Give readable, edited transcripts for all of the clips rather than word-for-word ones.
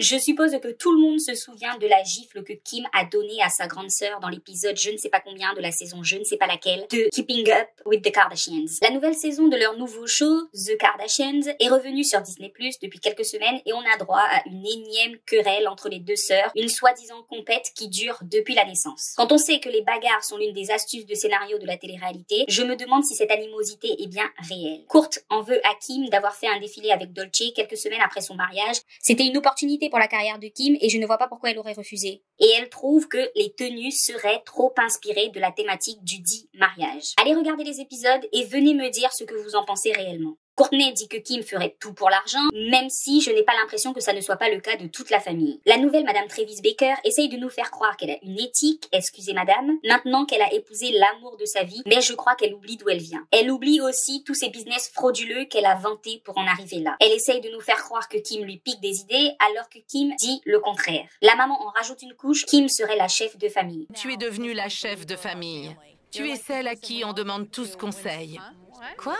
Je suppose que tout le monde se souvient de la gifle que Kim a donnée à sa grande sœur dans l'épisode je ne sais pas combien de la saison je ne sais pas laquelle de Keeping Up with the Kardashians. La nouvelle saison de leur nouveau show, The Kardashians, est revenue sur Disney+ depuis quelques semaines et on a droit à une énième querelle entre les deux sœurs, une soi-disant compète qui dure depuis la naissance. Quand on sait que les bagarres sont l'une des astuces de scénario de la télé-réalité, je me demande si cette animosité est bien réelle. Kurt en veut à Kim d'avoir fait un défilé avec Dolce quelques semaines après son mariage. C'était une opportunité pour la carrière de Kim et je ne vois pas pourquoi elle aurait refusé. Et elle trouve que les tenues seraient trop inspirées de la thématique du dit mariage. Allez regarder les épisodes et venez me dire ce que vous en pensez réellement. Kourtney dit que Kim ferait tout pour l'argent, même si je n'ai pas l'impression que ça ne soit pas le cas de toute la famille. La nouvelle Madame Travis Baker essaye de nous faire croire qu'elle a une éthique, excusez madame, maintenant qu'elle a épousé l'amour de sa vie, mais je crois qu'elle oublie d'où elle vient. Elle oublie aussi tous ces business frauduleux qu'elle a vantés pour en arriver là. Elle essaye de nous faire croire que Kim lui pique des idées, alors que Kim dit le contraire. La maman en rajoute une couche, Kim serait la chef de famille. Tu es devenue la chef de famille. Tu es celle à qui on demande tous conseil. Quoi ?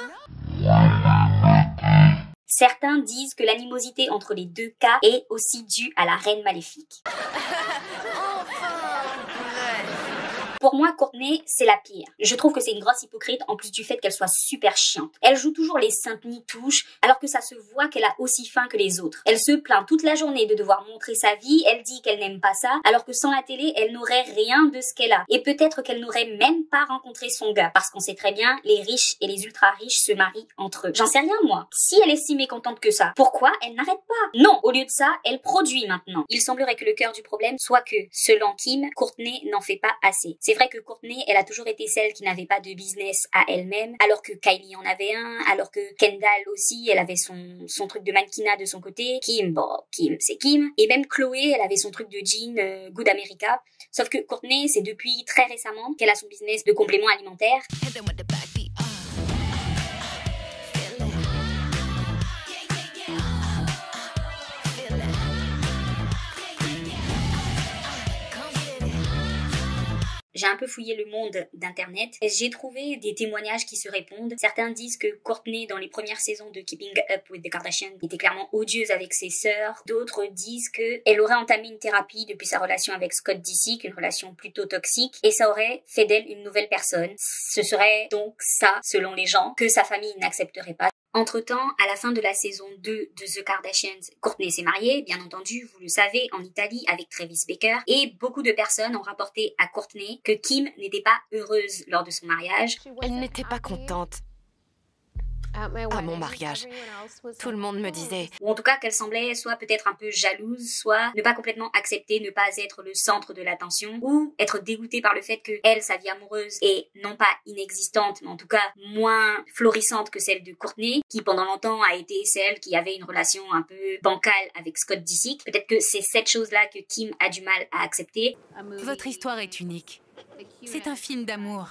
Certains disent que l'animosité entre les deux cas est aussi due à la reine maléfique. Pour moi, Kourtney, c'est la pire. Je trouve que c'est une grosse hypocrite en plus du fait qu'elle soit super chiante. Elle joue toujours les saintes nitouches alors que ça se voit qu'elle a aussi faim que les autres. Elle se plaint toute la journée de devoir montrer sa vie, elle dit qu'elle n'aime pas ça, alors que sans la télé, elle n'aurait rien de ce qu'elle a. Et peut-être qu'elle n'aurait même pas rencontré son gars, parce qu'on sait très bien, les riches et les ultra riches se marient entre eux. J'en sais rien moi. Si elle est si mécontente que ça, pourquoi elle n'arrête pas? Non, au lieu de ça, elle produit maintenant. Il semblerait que le cœur du problème soit que, selon Kim, Kourtney n'en fait pas assez. C'est vrai que Kourtney, elle a toujours été celle qui n'avait pas de business à elle-même, alors que Kylie en avait un, alors que Kendall aussi, elle avait son truc de mannequinat de son côté. Kim, c'est Kim. Et même Chloé, elle avait son truc de jean Good America. Sauf que Kourtney, c'est depuis très récemment qu'elle a son business de compléments alimentaires. J'ai un peu fouillé le monde d'internet. J'ai trouvé des témoignages qui se répondent. Certains disent que Kourtney, dans les premières saisons de Keeping Up with the Kardashians, était clairement odieuse avec ses sœurs. D'autres disent qu'elle aurait entamé une thérapie depuis sa relation avec Scott Disick, une relation plutôt toxique, et ça aurait fait d'elle une nouvelle personne. Ce serait donc ça, selon les gens, que sa famille n'accepterait pas. Entre-temps, à la fin de la saison 2 de The Kardashians, Kourtney s'est mariée, bien entendu, vous le savez, en Italie avec Travis Baker, et beaucoup de personnes ont rapporté à Kourtney que Kim n'était pas heureuse lors de son mariage. Elle n'était pas contente. À mon mariage, tout le monde me disait... Ou en tout cas qu'elle semblait soit peut-être un peu jalouse, soit ne pas complètement accepter, ne pas être le centre de l'attention, ou être dégoûtée par le fait que elle, sa vie amoureuse, est non pas inexistante, mais en tout cas moins florissante que celle de Kourtney, qui pendant longtemps a été celle qui avait une relation un peu bancale avec Scott Disick. Peut-être que c'est cette chose-là que Kim a du mal à accepter. Votre histoire est unique. C'est un film d'amour.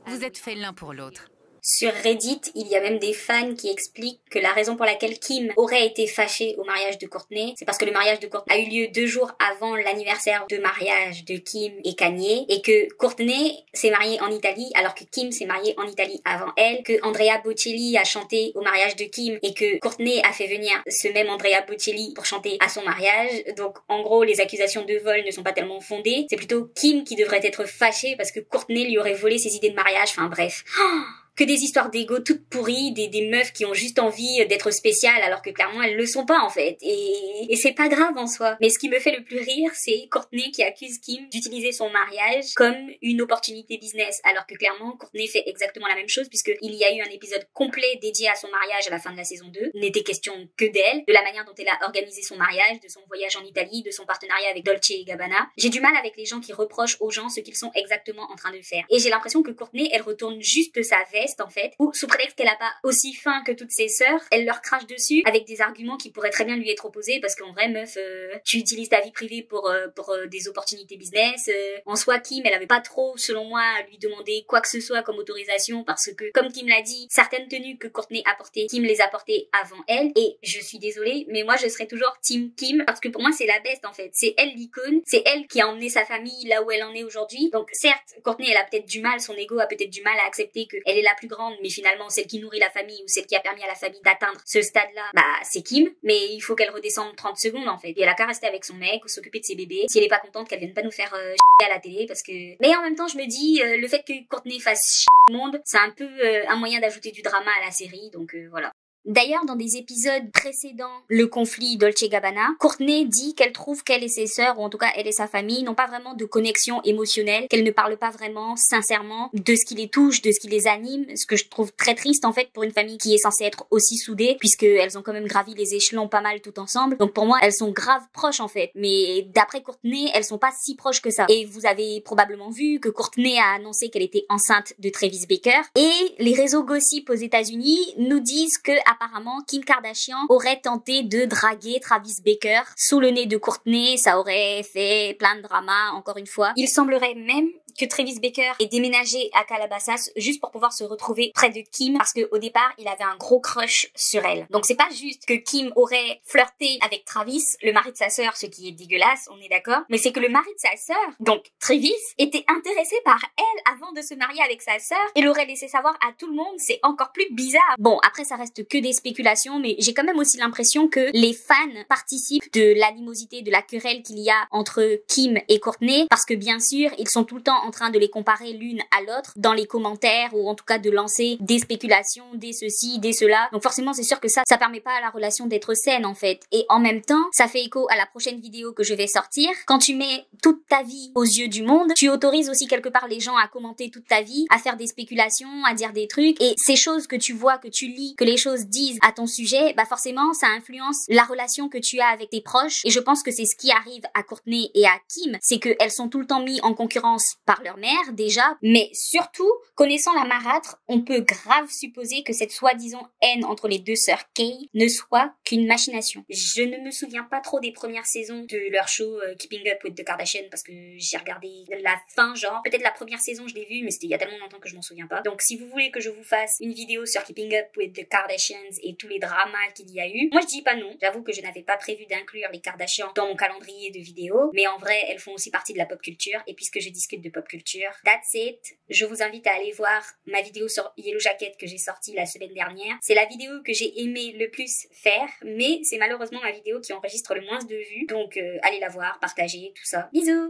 Vous êtes faits l'un pour l'autre. Sur Reddit, il y a même des fans qui expliquent que la raison pour laquelle Kim aurait été fâchée au mariage de Kourtney, c'est parce que le mariage de Kourtney a eu lieu 2 jours avant l'anniversaire de mariage de Kim et Kanye, et que Kourtney s'est mariée en Italie alors que Kim s'est mariée en Italie avant elle, que Andrea Bocelli a chanté au mariage de Kim et que Kourtney a fait venir ce même Andrea Bocelli pour chanter à son mariage. Donc en gros, les accusations de vol ne sont pas tellement fondées. C'est plutôt Kim qui devrait être fâchée parce que Kourtney lui aurait volé ses idées de mariage. Enfin bref... Que des histoires d'ego toutes pourries, des meufs qui ont juste envie d'être spéciales alors que clairement elles le sont pas en fait. Et c'est pas grave en soi. Mais ce qui me fait le plus rire, c'est Kourtney qui accuse Kim d'utiliser son mariage comme une opportunité business, alors que clairement Kourtney fait exactement la même chose puisque il y a eu un épisode complet dédié à son mariage à la fin de la saison 2. Il n'était question que d'elle, de la manière dont elle a organisé son mariage, de son voyage en Italie, de son partenariat avec Dolce & Gabbana. J'ai du mal avec les gens qui reprochent aux gens ce qu'ils sont exactement en train de faire. Et j'ai l'impression que Kourtney, elle retourne juste sa veste en fait, ou sous prétexte qu'elle a pas aussi faim que toutes ses sœurs, elle leur crache dessus avec des arguments qui pourraient très bien lui être opposés parce qu'en vrai meuf, tu utilises ta vie privée pour des opportunités business. En soi, Kim, elle avait pas trop, selon moi, à lui demander quoi que ce soit comme autorisation parce que, comme Kim l'a dit, certaines tenues que Kourtney a portées, Kim les a portées avant elle, et je suis désolée, mais moi je serais toujours team Kim parce que pour moi c'est la best en fait, c'est elle l'icône, c'est elle qui a emmené sa famille là où elle en est aujourd'hui. Donc certes, Kourtney elle a peut-être du mal, son ego a peut-être du mal à accepter qu'elle est la plus grande, mais finalement celle qui nourrit la famille ou celle qui a permis à la famille d'atteindre ce stade-là, bah c'est Kim. Mais il faut qu'elle redescende 30 secondes en fait. Et elle a qu'à rester avec son mec ou s'occuper de ses bébés. Si elle est pas contente, qu'elle vienne pas nous faire chier à la télé parce que... Mais en même temps, je me dis, le fait que Courtney fasse chier le monde, c'est un peu un moyen d'ajouter du drama à la série, donc voilà. D'ailleurs, dans des épisodes précédents, le conflit Dolce-Gabbana, Courtney dit qu'elle trouve qu'elle et ses sœurs, ou en tout cas elle et sa famille, n'ont pas vraiment de connexion émotionnelle, qu'elle ne parle pas vraiment sincèrement de ce qui les touche, de ce qui les anime, ce que je trouve très triste en fait pour une famille qui est censée être aussi soudée, puisqu'elles ont quand même gravi les échelons pas mal tout ensemble. Donc pour moi, elles sont grave proches en fait, mais d'après Courtney, elles sont pas si proches que ça. Et vous avez probablement vu que Courtney a annoncé qu'elle était enceinte de Travis Barker, et les réseaux gossip aux États-Unis nous disent que apparemment, Kim Kardashian aurait tenté de draguer Travis Barker sous le nez de Courtney. Ça aurait fait plein de drama, encore une fois. Il semblerait même que Travis Barker ait déménagé à Calabasas juste pour pouvoir se retrouver près de Kim parce que au départ, il avait un gros crush sur elle. Donc c'est pas juste que Kim aurait flirté avec Travis, le mari de sa sœur, ce qui est dégueulasse, on est d'accord, mais c'est que le mari de sa sœur, donc Travis, était intéressé par elle avant de se marier avec sa sœur et l'aurait laissé savoir à tout le monde. C'est encore plus bizarre. Bon, après ça reste que des spéculations, mais j'ai quand même aussi l'impression que les fans participent de l'animosité, de la querelle qu'il y a entre Kim et Courtney, parce que bien sûr, ils sont tout le temps en train de les comparer l'une à l'autre dans les commentaires, ou en tout cas de lancer des spéculations, des ceci, des cela. Donc forcément, c'est sûr que ça permet pas à la relation d'être saine en fait. Et en même temps, ça fait écho à la prochaine vidéo que je vais sortir. Quand tu mets toute ta vie aux yeux du monde, tu autorises aussi quelque part les gens à commenter toute ta vie, à faire des spéculations, à dire des trucs, et ces choses que tu vois, que tu lis, que les choses disent à ton sujet, bah forcément, ça influence la relation que tu as avec tes proches. Et je pense que c'est ce qui arrive à Courtney et à Kim, c'est qu'elles sont tout le temps mises en concurrence par leur mère déjà, mais surtout, connaissant la marâtre, on peut grave supposer que cette soi-disant haine entre les deux sœurs Kay ne soit qu'une machination. Je ne me souviens pas trop des premières saisons de leur show Keeping Up with the Kardashians parce que j'ai regardé la fin, genre peut-être la première saison je l'ai vue, mais c'était il y a tellement longtemps que je m'en souviens pas. Donc si vous voulez que je vous fasse une vidéo sur Keeping Up with the Kardashians et tous les dramas qu'il y a eu, moi je dis pas non. J'avoue que je n'avais pas prévu d'inclure les Kardashians dans mon calendrier de vidéos, mais en vrai elles font aussi partie de la pop culture, et puisque je discute de pop culture, that's it. Je vous invite à aller voir ma vidéo sur Yellow Jacket que j'ai sortie la semaine dernière. C'est la vidéo que j'ai aimé le plus faire, mais c'est malheureusement la vidéo qui enregistre le moins de vues, donc allez la voir, partagez, tout ça. Bisous!